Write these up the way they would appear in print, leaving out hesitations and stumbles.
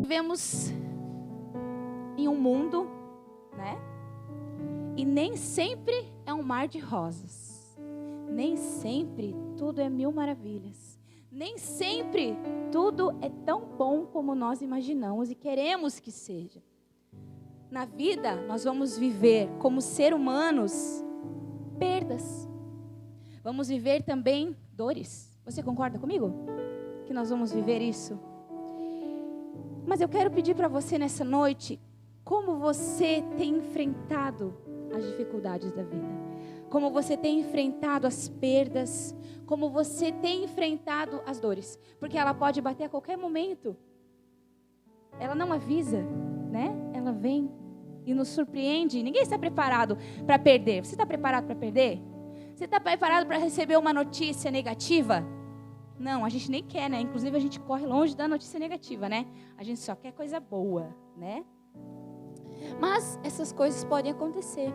Vivemos em um mundo, né? E nem sempre é um mar de rosas. Nem sempre tudo é mil maravilhas. Nem sempre tudo é tão bom como nós imaginamos e queremos que seja. Na vida, nós vamos viver como seres humanos perdas. Vamos viver também dores. Você concorda comigo? Que nós vamos viver isso? Mas eu quero pedir para você nessa noite, como você tem enfrentado as dificuldades da vida, como você tem enfrentado as perdas, como você tem enfrentado as dores, porque ela pode bater a qualquer momento, ela não avisa, né? Ela vem e nos surpreende. Ninguém está preparado para perder. Você está preparado para perder? Você está preparado para receber uma notícia negativa? Não, a gente nem quer, né? Inclusive a gente corre longe da notícia negativa, né? A gente só quer coisa boa, né? Mas essas coisas podem acontecer.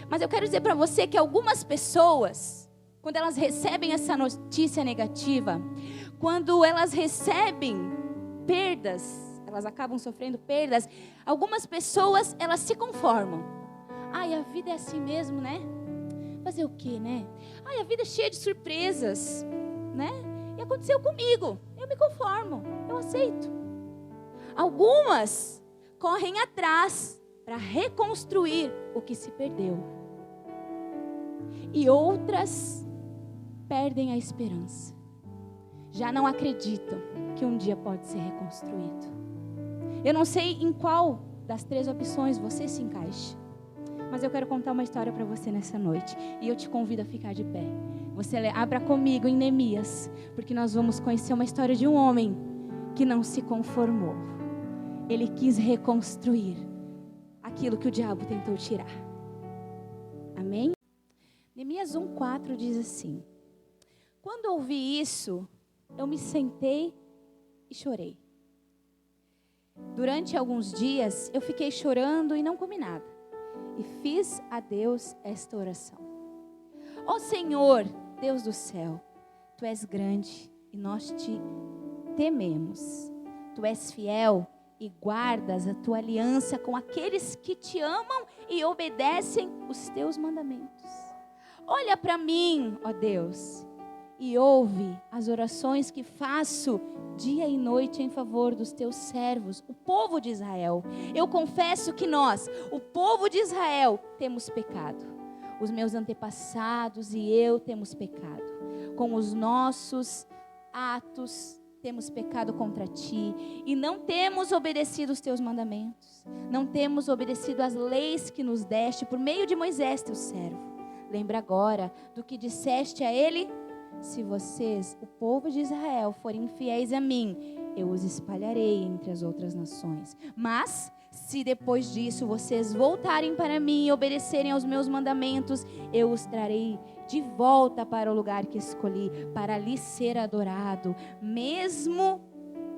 Mas eu quero dizer para você que algumas pessoas, quando elas recebem essa notícia negativa, quando elas recebem perdas, elas acabam sofrendo perdas, algumas pessoas, elas se conformam. Ai, a vida é assim mesmo, né? Fazer o quê, né? Ai, a vida é cheia de surpresas, né? E aconteceu comigo, eu me conformo, eu aceito. Algumas correm atrás para reconstruir o que se perdeu. E outras perdem a esperança. Já não acreditam que um dia pode ser reconstruído. Eu não sei em qual das três opções você se encaixa, mas eu quero contar uma história para você nessa noite. E eu te convido a ficar de pé. Você abra comigo em Neemias, porque nós vamos conhecer uma história de um homem que não se conformou. Ele quis reconstruir aquilo que o diabo tentou tirar. Amém? Neemias 1:4 diz assim: quando ouvi isso, eu me sentei e chorei. Durante alguns dias, eu fiquei chorando e não comi nada. E fiz a Deus esta oração: ó Senhor, Deus do céu, Tu és grande e nós Te tememos. Tu és fiel e guardas a Tua aliança com aqueles que Te amam e obedecem os Teus mandamentos. Olha para mim, ó Deus, e ouve as orações que faço dia e noite em favor dos Teus servos, o povo de Israel. Eu confesso que nós, o povo de Israel, temos pecado. Os meus antepassados e eu temos pecado. Com os nossos atos, temos pecado contra Ti. E não temos obedecido os Teus mandamentos. Não temos obedecido as leis que nos deste por meio de Moisés, Teu servo. Lembra agora do que disseste a ele: se vocês, o povo de Israel, forem infiéis a mim, eu os espalharei entre as outras nações. Mas se depois disso vocês voltarem para mim e obedecerem aos meus mandamentos, eu os trarei de volta para o lugar que escolhi, para ali ser adorado, mesmo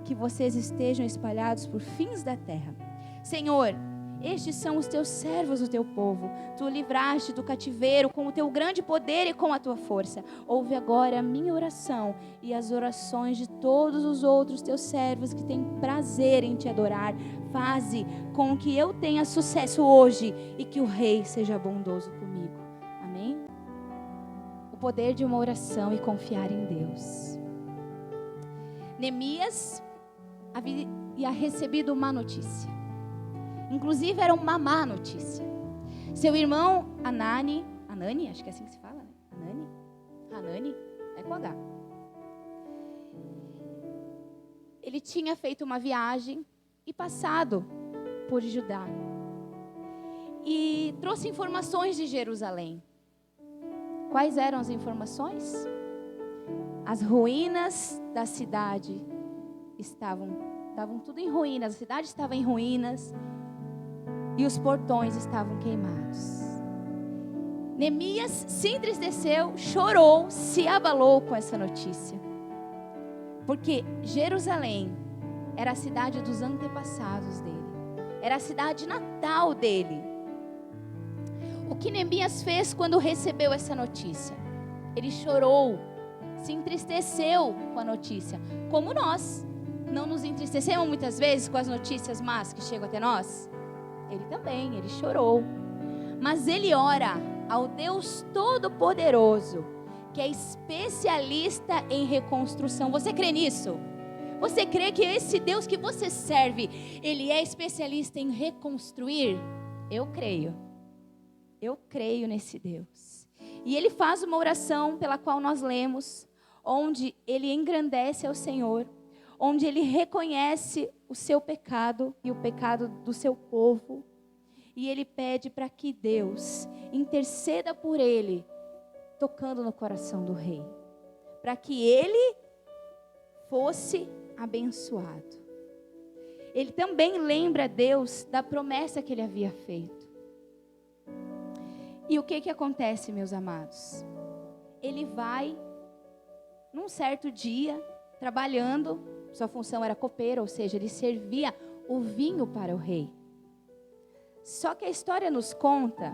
que vocês estejam espalhados por fins da terra. Senhor, estes são os Teus servos, o Teu povo. Tu o livraste do cativeiro com o Teu grande poder e com a Tua força. Ouve agora a minha oração e as orações de todos os outros Teus servos que têm prazer em Te adorar. Faze com que eu tenha sucesso hoje e que o Rei seja bondoso comigo. Amém? O poder de uma oração e confiar em Deus. Neemias havia recebido uma notícia. Inclusive era uma má notícia. Seu irmão Hanani, acho que é assim que se fala, né? Hanani, é com H. Ele tinha feito uma viagem e passado por Judá. E trouxe informações de Jerusalém. Quais eram as informações? As ruínas da cidade estavam tudo em ruínas. A cidade estava em ruínas. E os portões estavam queimados. Neemias se entristeceu, chorou, se abalou com essa notícia. Porque Jerusalém era a cidade dos antepassados dele. Era a cidade natal dele. O que Neemias fez quando recebeu essa notícia? Ele chorou, se entristeceu com a notícia, como nós. Não nos entristecemos muitas vezes com as notícias más que chegam até nós? Ele também, ele chorou. Mas ele ora ao Deus Todo-Poderoso, que é especialista em reconstrução. Você crê nisso? Você crê que esse Deus que você serve, ele é especialista em reconstruir? Eu creio. Eu creio nesse Deus. E ele faz uma oração pela qual nós lemos, onde ele engrandece ao Senhor, onde ele reconhece o seu pecado e o pecado do seu povo. E ele pede para que Deus interceda por ele, tocando no coração do rei, para que ele fosse abençoado. Ele também lembra a Deus da promessa que ele havia feito. E o que acontece, meus amados? Ele vai, num certo dia, trabalhando, sua função era copeiro, ou seja, ele servia o vinho para o rei. Só que a história nos conta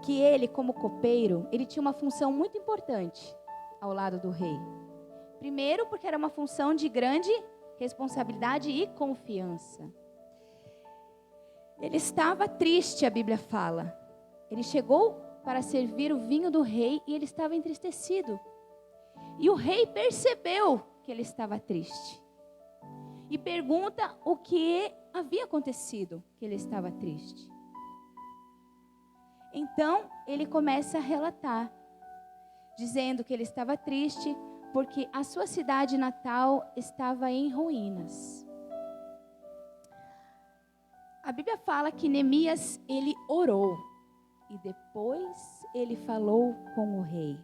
que ele, como copeiro, ele tinha uma função muito importante ao lado do rei. Primeiro, porque era uma função de grande responsabilidade e confiança. Ele estava triste, a Bíblia fala. Ele chegou para servir o vinho do rei e ele estava entristecido. E o rei percebeu que ele estava triste. E pergunta o que havia acontecido, que ele estava triste. Então, ele começa a relatar, dizendo que ele estava triste porque a sua cidade natal estava em ruínas. A Bíblia fala que Neemias, ele orou e depois ele falou com o rei.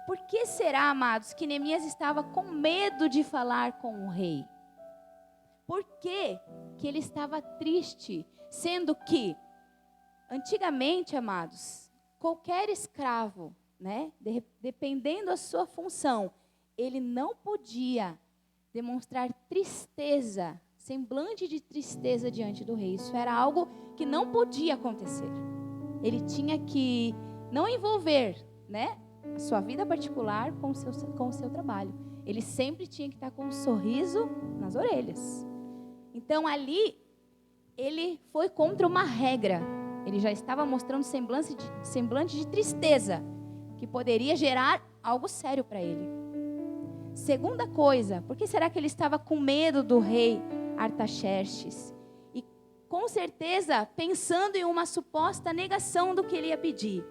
Por que será, amados, que Neemias estava com medo de falar com o rei? Por que ele estava triste, sendo que, antigamente, amados, qualquer escravo, né, dependendo da sua função, ele não podia demonstrar tristeza, semblante de tristeza diante do rei. Isso era algo que não podia acontecer. Ele tinha que não envolver, né, a sua vida particular com o seu trabalho. Ele sempre tinha que estar com um sorriso nas orelhas. Então ali, ele foi contra uma regra. Ele já estava mostrando semblante de tristeza, que poderia gerar algo sério para ele. Segunda coisa, por que será que ele estava com medo do rei Artaxerxes? E com certeza pensando em uma suposta negação do que ele ia pedir.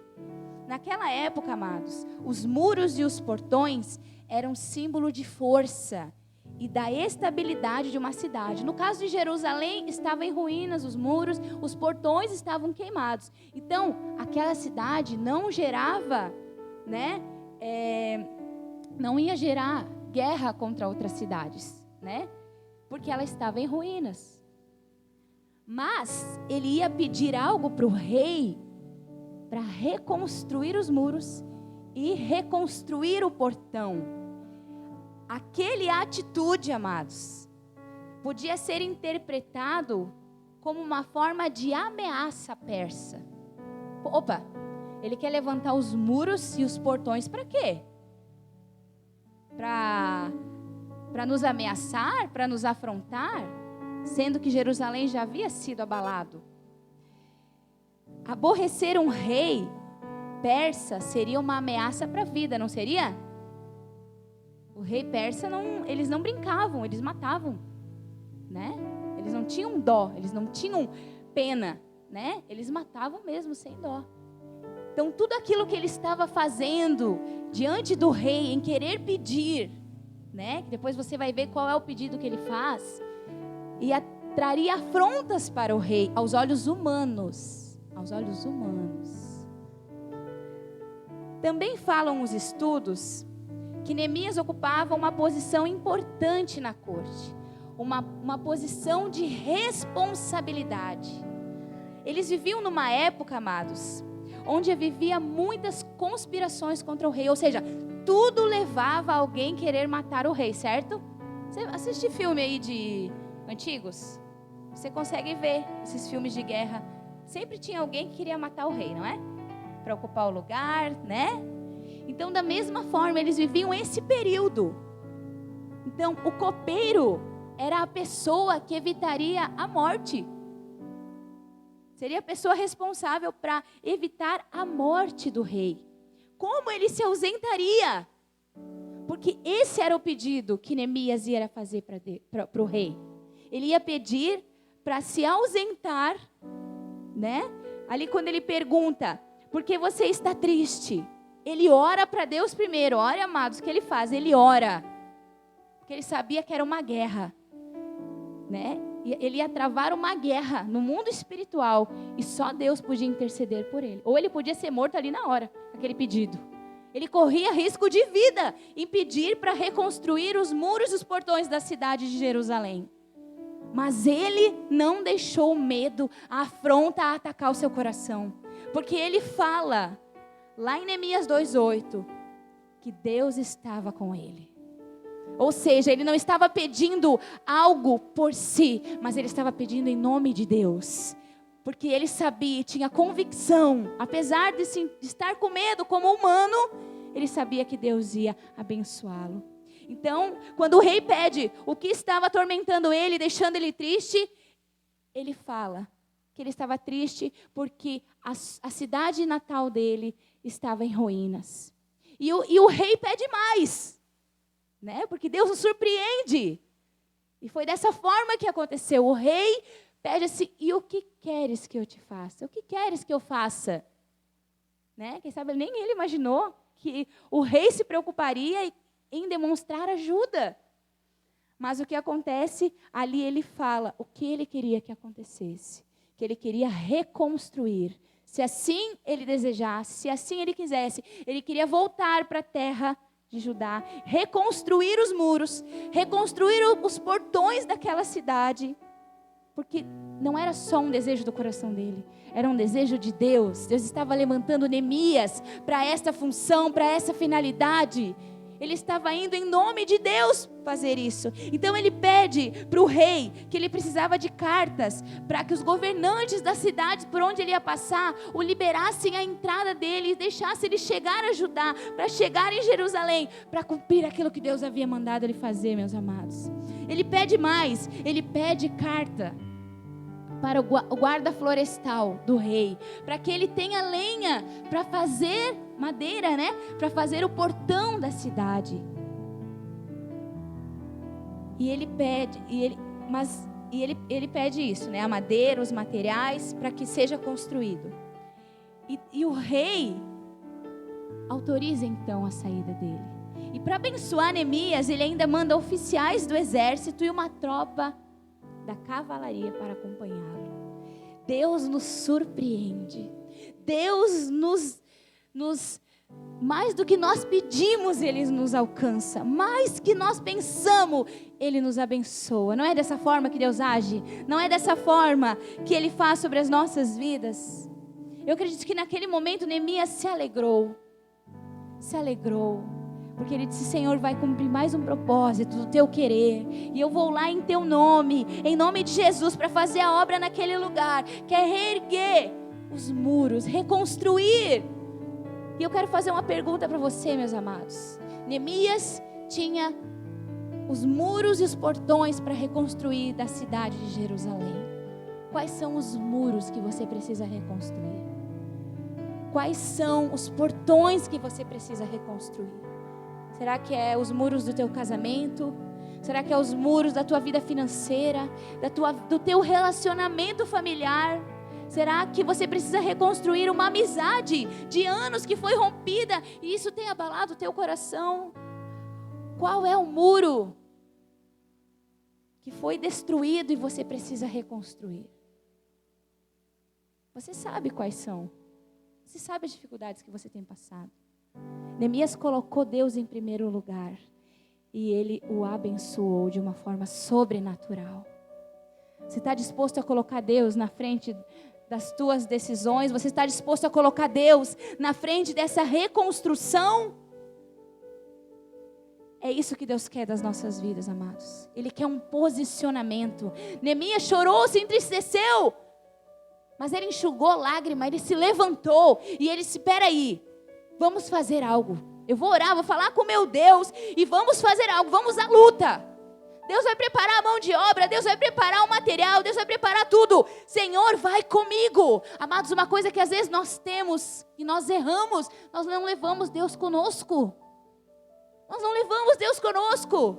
Naquela época, amados, os muros e os portões eram símbolo de força e da estabilidade de uma cidade. No caso de Jerusalém, estava em ruínas os muros, os portões estavam queimados. Então, aquela cidade não gerava, né, não ia gerar guerra contra outras cidades, né, porque ela estava em ruínas. Mas ele ia pedir algo para o rei, para reconstruir os muros e reconstruir o portão. Aquela atitude, amados, podia ser interpretado como uma forma de ameaça persa. Opa, ele quer levantar os muros e os portões para quê? Para nos ameaçar, para nos afrontar, sendo que Jerusalém já havia sido abalado. Aborrecer um rei persa seria uma ameaça para a vida, não seria? O rei persa, eles não brincavam, eles matavam, né? Eles não tinham dó, eles não tinham pena, né? Eles matavam mesmo, sem dó. Então, tudo aquilo que ele estava fazendo diante do rei, em querer pedir, né? Depois você vai ver qual é o pedido que ele faz, e traria afrontas para o rei, aos olhos humanos. Aos olhos humanos. Também falam os estudos que Neemias ocupava uma posição importante na corte, uma posição de responsabilidade. Eles viviam numa época, amados, onde havia muitas conspirações contra o rei, ou seja, tudo levava a alguém querer matar o rei, certo? Você assiste filme aí de antigos? Você consegue ver esses filmes de guerra sempre tinha alguém que queria matar o rei, não é? Para ocupar o lugar, né? Então, da mesma forma, eles viviam esse período. Então, o copeiro era a pessoa que evitaria a morte. Seria a pessoa responsável para evitar a morte do rei. Como ele se ausentaria? Porque esse era o pedido que Neemias ia fazer para o rei. Ele ia pedir para se ausentar, né? Ali quando ele pergunta, por que você está triste? Ele ora para Deus primeiro. Olha, amados, o que ele faz? Ele ora. Porque ele sabia que era uma guerra, né? Ele ia travar uma guerra no mundo espiritual e só Deus podia interceder por ele. Ou ele podia ser morto ali na hora, aquele pedido. Ele corria risco de vida em pedir para reconstruir os muros e os portões da cidade de Jerusalém. Mas ele não deixou o medo, a afronta a atacar o seu coração. Porque ele fala, lá em Neemias 2:8, que Deus estava com ele. Ou seja, ele não estava pedindo algo por si, mas ele estava pedindo em nome de Deus. Porque ele sabia, tinha convicção, apesar de estar com medo como humano, ele sabia que Deus ia abençoá-lo. Então, quando o rei pede o que estava atormentando ele, deixando ele triste, ele fala que ele estava triste porque a cidade natal dele estava em ruínas. E o rei pede mais. Né? Porque Deus o surpreende. E foi dessa forma que aconteceu. O rei pede assim, e o que queres que eu te faça? O que queres que eu faça? Né? Quem sabe nem ele imaginou que o rei se preocuparia em demonstrar ajuda. Mas o que acontece, ali ele fala o que ele queria que acontecesse. Que ele queria reconstruir. Se assim ele desejasse, se assim ele quisesse, ele queria voltar para a terra de Judá, reconstruir os muros, reconstruir os portões daquela cidade, porque não era só um desejo do coração dele, era um desejo de Deus. Deus estava levantando Neemias para essa função, para essa finalidade. Ele estava indo em nome de Deus fazer isso. Então ele pede para o rei que ele precisava de cartas para que os governantes das cidades por onde ele ia passar o liberassem a entrada dele e deixassem ele chegar a Judá, para chegar em Jerusalém, para cumprir aquilo que Deus havia mandado ele fazer, meus amados. Ele pede mais, ele pede carta para o guarda florestal do rei, para que ele tenha lenha para fazer madeira, né? Para fazer o portão da cidade. E ele pede, ele pede isso, né? A madeira, os materiais, para que seja construído. E o rei autoriza então a saída dele. E para abençoar Neemias, ele ainda manda oficiais do exército e uma tropa da cavalaria para acompanhá-lo. Deus nos surpreende. Deus nos mais do que nós pedimos, Ele nos alcança. Mais que nós pensamos, Ele nos abençoa. Não é dessa forma que Deus age? Não é dessa forma que Ele faz sobre as nossas vidas? Eu acredito que naquele momento Neemias se alegrou. Se alegrou. Porque ele disse, Senhor, vai cumprir mais um propósito do teu querer. E eu vou lá em teu nome, em nome de Jesus, para fazer a obra naquele lugar. Que é reerguer os muros, reconstruir. E eu quero fazer uma pergunta para você, meus amados. Neemias tinha os muros e os portões para reconstruir da cidade de Jerusalém. Quais são os muros que você precisa reconstruir? Quais são os portões que você precisa reconstruir? Será que é os muros do teu casamento? Será que é os muros da tua vida financeira? Do teu relacionamento familiar? Será que você precisa reconstruir uma amizade de anos que foi rompida e isso tem abalado o teu coração? Qual é o muro que foi destruído e você precisa reconstruir? Você sabe quais são. Você sabe as dificuldades que você tem passado. Neemias colocou Deus em primeiro lugar e ele o abençoou de uma forma sobrenatural. Você está disposto a colocar Deus na frente das tuas decisões? Você está disposto a colocar Deus na frente dessa reconstrução? É isso que Deus quer das nossas vidas, amados. Ele quer um posicionamento. Neemias chorou, se entristeceu, Mas ele enxugou lágrima, ele se levantou e ele disse, espera aí, vamos fazer algo. Eu vou orar, vou falar com meu Deus e vamos fazer algo, vamos à luta. Deus vai preparar a mão de obra, Deus vai preparar o material, Deus vai preparar tudo. Senhor, vai comigo. Amados, uma coisa que às vezes nós temos e nós erramos, nós não levamos Deus conosco. Nós não levamos Deus conosco.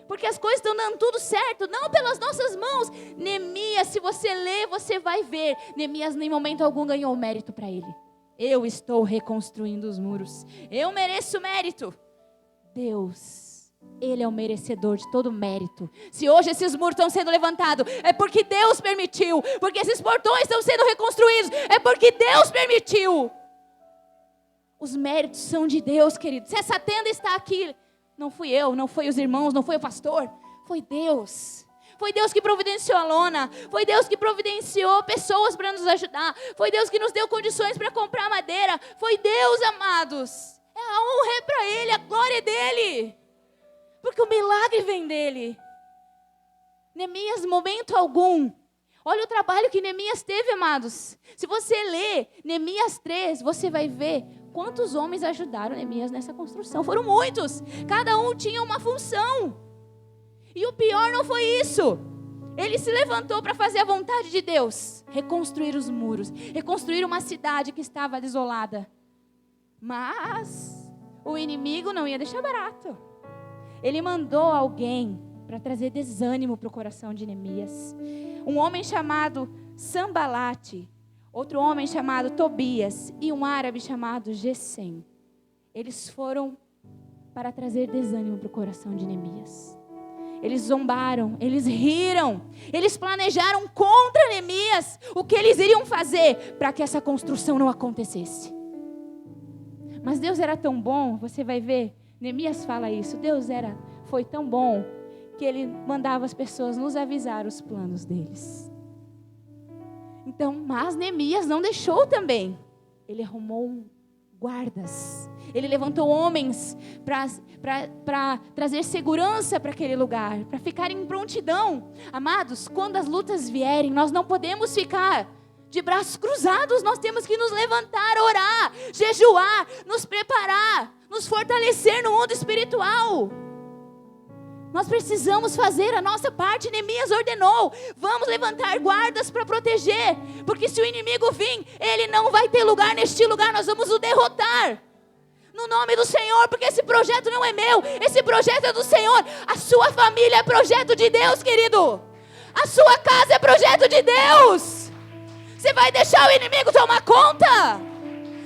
Porque as coisas estão dando tudo certo, não pelas nossas mãos. Neemias, se você ler, você vai ver. Neemias em momento algum ganhou mérito para ele. Eu estou reconstruindo os muros. Eu mereço mérito. Deus, Ele é o merecedor de todo mérito. Se hoje esses muros estão sendo levantados, é porque Deus permitiu. Porque esses portões estão sendo reconstruídos, é porque Deus permitiu. Os méritos são de Deus, querido. Se essa tenda está aqui, não fui eu, não foi os irmãos, não foi o pastor, foi Deus. Foi Deus que providenciou a lona. Foi Deus que providenciou pessoas para nos ajudar. Foi Deus que nos deu condições para comprar madeira. Foi Deus, amados. A honra é para Ele, a glória é dEle. Porque o milagre vem dEle. Neemias, momento algum. Olha o trabalho que Neemias teve, amados. Se você ler Neemias 3, você vai ver quantos homens ajudaram Neemias nessa construção. Foram muitos. Cada um tinha uma função. E o pior não foi isso. Ele se levantou para fazer a vontade de Deus. Reconstruir os muros. Reconstruir uma cidade que estava desolada. Mas o inimigo não ia deixar barato. Ele mandou alguém para trazer desânimo para o coração de Neemias. Um homem chamado Sambalate. Outro homem chamado Tobias. E um árabe chamado Gesem. Eles foram para trazer desânimo para o coração de Neemias. Eles zombaram, eles riram, eles planejaram contra Neemias o que eles iriam fazer para que essa construção não acontecesse. Mas Deus era tão bom, você vai ver, Neemias fala isso, Deus foi tão bom que Ele mandava as pessoas nos avisar os planos deles. Então, mas Neemias não deixou também, ele arrumou guardas. Ele levantou homens para trazer segurança para aquele lugar, para ficar em prontidão. Amados, quando as lutas vierem, nós não podemos ficar de braços cruzados. Nós temos que nos levantar, orar, jejuar, nos preparar, nos fortalecer no mundo espiritual. Nós precisamos fazer a nossa parte. Neemias ordenou, vamos levantar guardas para proteger, porque se o inimigo vir, ele não vai ter lugar neste lugar, nós vamos o derrotar, no nome do Senhor, porque esse projeto não é meu, esse projeto é do Senhor. A sua família é projeto de Deus, querido, a sua casa é projeto de Deus. Você vai deixar o inimigo tomar conta?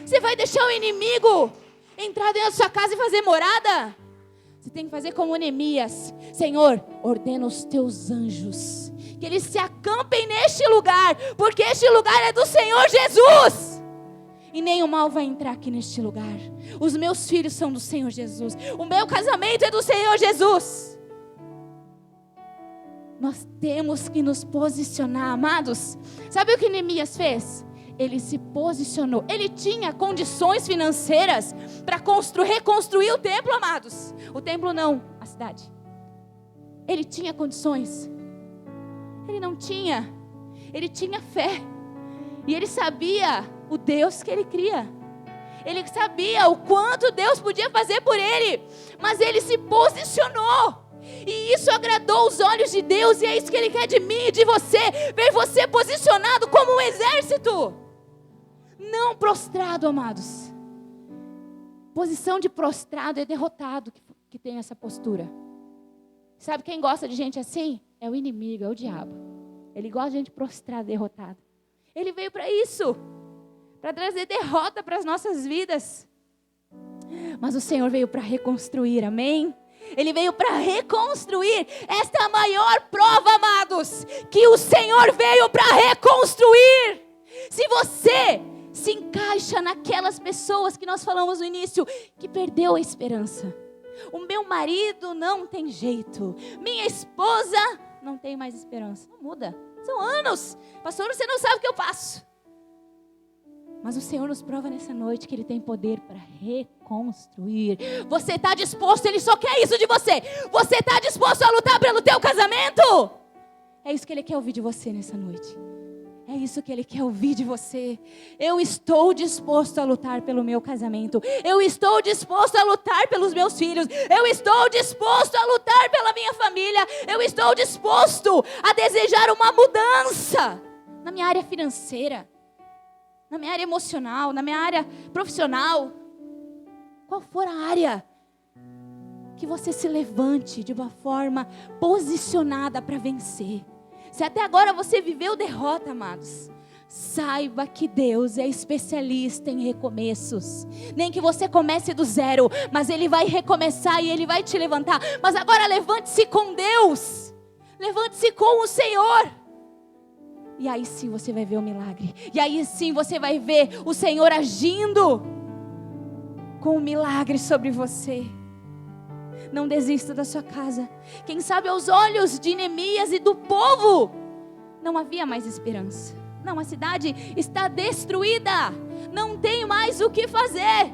Você vai deixar o inimigo entrar dentro da sua casa e fazer morada? Você tem que fazer como Neemias. Senhor, ordena os teus anjos que eles se acampem neste lugar, porque este lugar é do Senhor Jesus. E nenhum mal vai entrar aqui neste lugar. Os meus filhos são do Senhor Jesus. O meu casamento é do Senhor Jesus. Nós temos que nos posicionar, amados. Sabe o que Neemias fez? Ele se posicionou. Ele tinha condições financeiras para reconstruir o templo, amados. O templo não, a cidade. Ele tinha condições. Ele não tinha. Ele tinha fé. E ele sabia o Deus que ele cria. Ele sabia o quanto Deus podia fazer por ele. Mas ele se posicionou. E isso agradou os olhos de Deus. E é isso que Ele quer de mim e de você. Ver você posicionado como um exército. Não prostrado, amados. Posição de prostrado é derrotado que tem essa postura. Sabe quem gosta de gente assim? É o inimigo, é o diabo. Ele gosta de gente prostrada, derrotada. Ele veio para isso. Para trazer derrota para as nossas vidas. Mas o Senhor veio para reconstruir, amém? Ele veio para reconstruir. Esta é a maior prova, amados, que o Senhor veio para reconstruir. Se você se encaixa naquelas pessoas que nós falamos no início, que perdeu a esperança. O meu marido não tem jeito. Minha esposa não tem mais esperança. Não muda. São anos. Pastor, você não sabe o que eu passo. Mas o Senhor nos prova nessa noite que Ele tem poder para reconstruir. Você está disposto? Ele só quer isso de você. Você está disposto a lutar pelo teu casamento? É isso que Ele quer ouvir de você nessa noite. É isso que Ele quer ouvir de você. Eu estou disposto a lutar pelo meu casamento. Eu estou disposto a lutar pelos meus filhos. Eu estou disposto a lutar pela minha família. Eu estou disposto a desejar uma mudança na minha área financeira, na minha área emocional, na minha área profissional. Qual for a área, que você se levante de uma forma posicionada para vencer. Se até agora você viveu derrota, amados, saiba que Deus é especialista em recomeços. Nem que você comece do zero, mas Ele vai recomeçar e Ele vai te levantar. Mas agora levante-se com Deus, levante-se com o Senhor. E aí sim você vai ver o milagre. E aí sim você vai ver o Senhor agindo com um milagre sobre você. Não desista da sua casa. Quem sabe aos olhos de Neemias e do povo não havia mais esperança. Não, a cidade está destruída. Não tem mais o que fazer.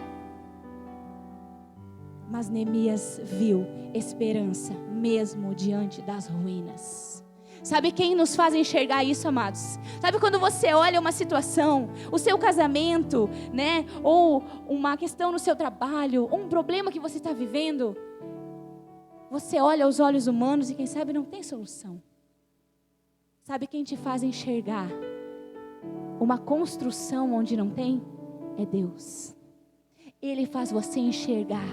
Mas Neemias viu esperança mesmo diante das ruínas. Sabe quem nos faz enxergar isso, amados? Sabe quando você olha uma situação, o seu casamento, né? Ou uma questão no seu trabalho, ou um problema que você está vivendo. Você olha aos olhos humanos e quem sabe não tem solução. Sabe quem te faz enxergar uma construção onde não tem? É Deus. Ele faz você enxergar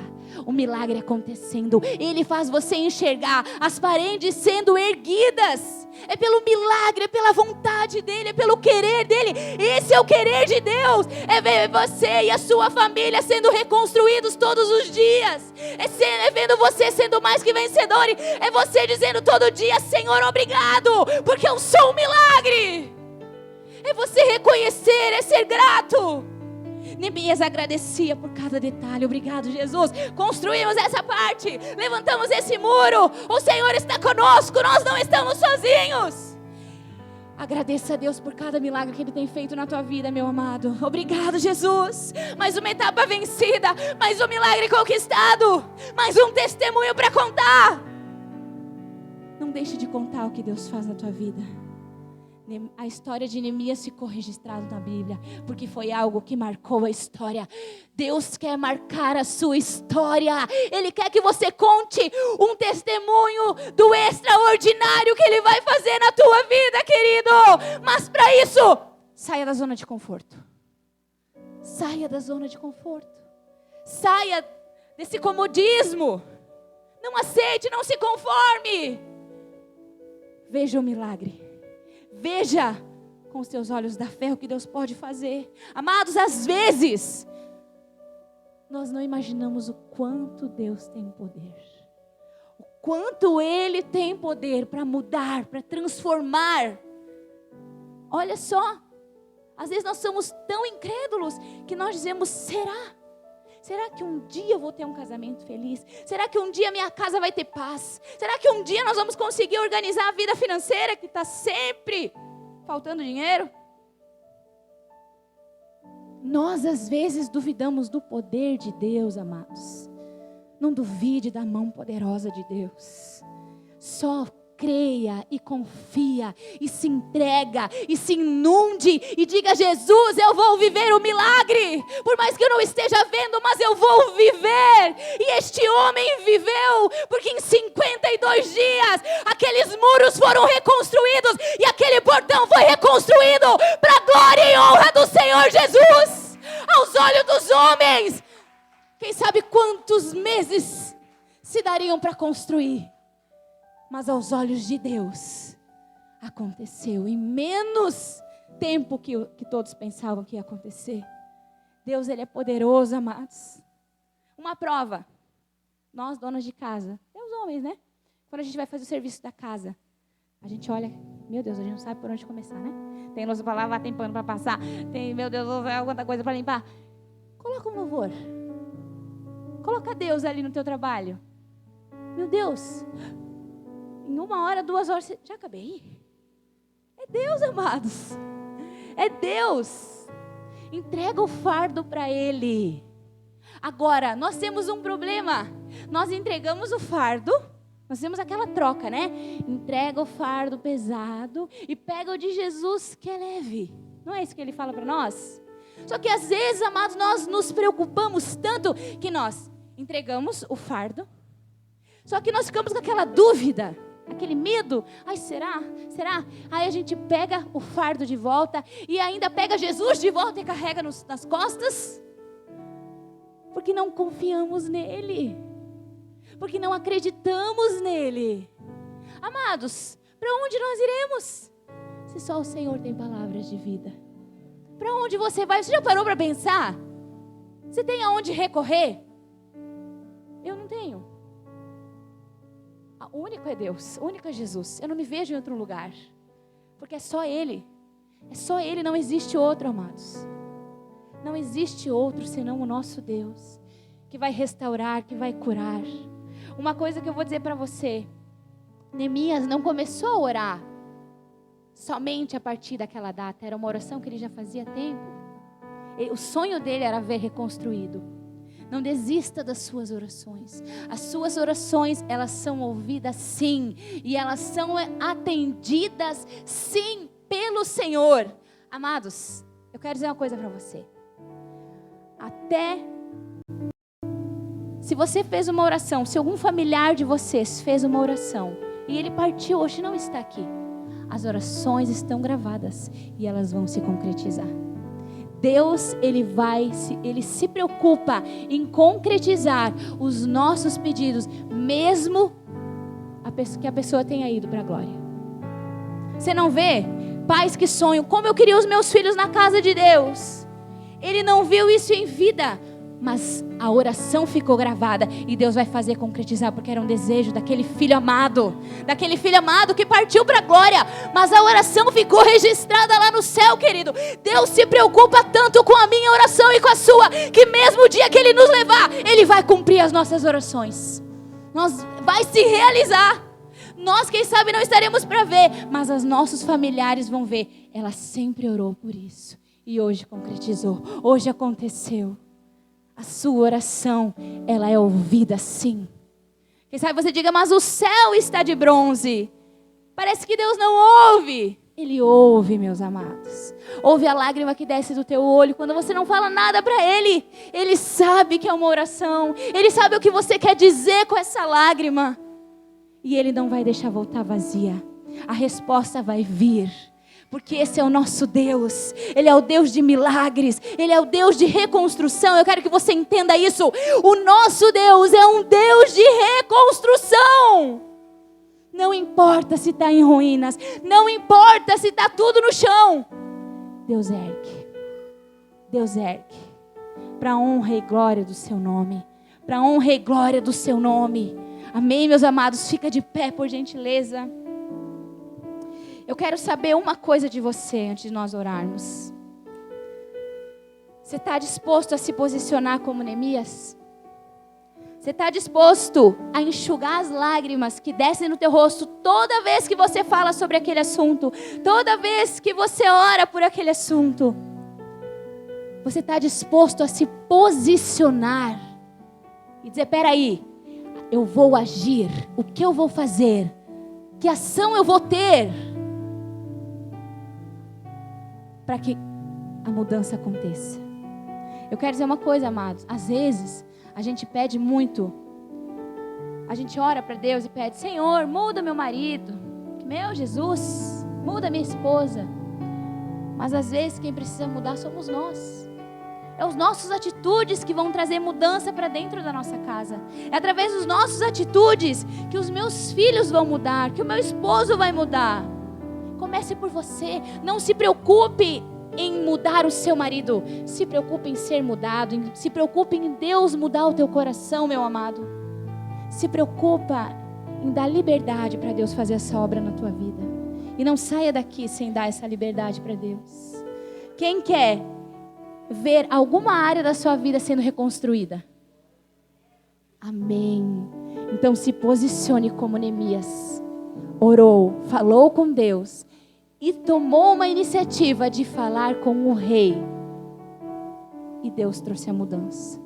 o milagre acontecendo. Ele faz você enxergar as paredes sendo erguidas. É pelo milagre, é pela vontade dEle, é pelo querer dEle. Esse é o querer de Deus. É ver você e a sua família sendo reconstruídos todos os dias. É vendo você sendo mais que vencedor. É você dizendo todo dia: Senhor, obrigado, porque eu sou um milagre. É você reconhecer, é ser grato. Neemias agradecia por cada detalhe. Obrigado, Jesus. Construímos essa parte, levantamos esse muro. O Senhor está conosco, nós não estamos sozinhos. Agradeça a Deus por cada milagre que Ele tem feito na tua vida, meu amado. Obrigado, Jesus. Mais uma etapa vencida, mais um milagre conquistado, mais um testemunho para contar. Não deixe de contar o que Deus faz na tua vida. A história de Neemias ficou registrada na Bíblia, porque foi algo que marcou a história. Deus quer marcar a sua história. Ele quer que você conte um testemunho do extraordinário que Ele vai fazer na tua vida, querido. Mas para isso, saia da zona de conforto. Saia da zona de conforto. Saia desse comodismo. Não aceite, não se conforme. Veja o milagre. Veja com os teus olhos da fé o que Deus pode fazer. Amados, às vezes nós não imaginamos o quanto Deus tem poder. O quanto Ele tem poder para mudar, para transformar. Olha só, às vezes nós somos tão incrédulos que nós dizemos: será? Será que um dia eu vou ter um casamento feliz? Será que um dia minha casa vai ter paz? Será que um dia nós vamos conseguir organizar a vida financeira que está sempre faltando dinheiro? Nós às vezes duvidamos do poder de Deus, amados. Não duvide da mão poderosa de Deus. Só creia e confia e se entrega e se inunde e diga: Jesus, eu vou viver o milagre, por mais que eu não esteja vendo, mas eu vou viver. E este homem viveu, porque em 52 dias aqueles muros foram reconstruídos e aquele portão foi reconstruído para a glória e honra do Senhor Jesus. Aos olhos dos homens, quem sabe quantos meses se dariam para construir, mas aos olhos de Deus, aconteceu em menos tempo que todos pensavam que ia acontecer. Deus, Ele é poderoso, amados. Uma prova, nós donas de casa, é os homens, né? Quando a gente vai fazer o serviço da casa, a gente olha, meu Deus, a gente não sabe por onde começar, né? Tem louça para lavar, tem pano para passar, tem, meu Deus, quanta coisa para limpar. Coloca um louvor. Coloca Deus ali no teu trabalho. Meu Deus, em 1 hora, 2 horas, já acabei. É Deus, amados. É Deus. Entrega o fardo para Ele. Agora, nós temos um problema. Nós entregamos o fardo, Nós temos aquela troca, né? Entrega o fardo pesado e pega o de Jesus que é leve. Não é isso que ele fala para nós? Só que às vezes, amados, nós nos preocupamos tanto que nós entregamos o fardo. Só que nós ficamos com aquela dúvida, aquele medo. Ai, será? Será? Aí a gente pega o fardo de volta e ainda pega Jesus de volta e carrega nas costas. Porque não confiamos nele. Porque não acreditamos nele. Amados, para onde nós iremos? Se só o Senhor tem palavras de vida. Para onde você vai? Você já parou para pensar? Você tem aonde recorrer? Eu não tenho. O único é Deus, o único é Jesus. Eu não me vejo em outro lugar. Porque é só Ele. É só Ele, não existe outro, amados. Não existe outro senão o nosso Deus. Que vai restaurar, que vai curar. Uma coisa que eu vou dizer para você. Neemias não começou a orar somente a partir daquela data. Era uma oração que ele já fazia tempo. O sonho dele era ver reconstruído. Não desista das suas orações. As suas orações, elas são ouvidas sim. E elas são atendidas sim pelo Senhor. Amados, eu quero dizer uma coisa para você. Se você fez uma oração, se algum familiar de vocês fez uma oração e ele partiu, hoje não está aqui, as orações estão gravadas e elas vão se concretizar. Deus, Ele se preocupa em concretizar os nossos pedidos, mesmo que a pessoa tenha ido para a glória. Você não vê? Pais que sonham, como eu queria os meus filhos na casa de Deus. Ele não viu isso em vida, mas a oração ficou gravada e Deus vai fazer concretizar, porque era um desejo daquele filho amado que partiu para a glória, mas a oração ficou registrada lá no céu, querido. Deus se preocupa tanto com a minha oração e com a sua, que mesmo o dia que Ele nos levar, Ele vai cumprir as nossas orações. Vai se realizar. Nós, quem sabe, não estaremos para ver, mas os nossos familiares vão ver. Ela sempre orou por isso e hoje concretizou, hoje aconteceu. A sua oração, ela é ouvida sim. Quem sabe você diga, mas o céu está de bronze. Parece que Deus não ouve. Ele ouve, meus amados. Ouve a lágrima que desce do teu olho quando você não fala nada para Ele. Ele sabe que é uma oração. Ele sabe o que você quer dizer com essa lágrima. E Ele não vai deixar voltar vazia. A resposta vai vir. Porque esse é o nosso Deus. Ele é o Deus de milagres. Ele é o Deus de reconstrução. Eu quero que você entenda isso. O nosso Deus é um Deus de reconstrução. Não importa se está em ruínas. Não importa se está tudo no chão. Deus ergue. Deus ergue. Para a honra e glória do seu nome. Para a honra e glória do seu nome. Amém, meus amados? Fica de pé, por gentileza. Eu quero saber uma coisa de você antes de nós orarmos. Você está disposto a se posicionar como Neemias? Você está disposto a enxugar as lágrimas que descem no teu rosto toda vez que você fala sobre aquele assunto? Toda vez que você ora por aquele assunto? Você está disposto a se posicionar e dizer, peraí, eu vou agir, o que eu vou fazer? Que ação eu vou ter? Para que a mudança aconteça. Eu quero dizer uma coisa, amados. Às vezes, a gente pede muito. A gente ora para Deus e pede, Senhor, muda meu marido. Meu Jesus, muda minha esposa. Mas às vezes, quem precisa mudar somos nós. É as nossas atitudes que vão trazer mudança para dentro da nossa casa. É através das nossas atitudes que os meus filhos vão mudar, que o meu esposo vai mudar. Comece por você. Não se preocupe em mudar o seu marido. Se preocupe em ser mudado. Se preocupe em Deus mudar o teu coração, meu amado. Se preocupa em dar liberdade para Deus fazer essa obra na tua vida. E não saia daqui sem dar essa liberdade para Deus. Quem quer ver alguma área da sua vida sendo reconstruída? Amém. Então se posicione como Neemias. Orou, falou com Deus e tomou uma iniciativa de falar com o rei. E Deus trouxe a mudança.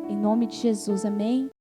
Em nome de Jesus, amém?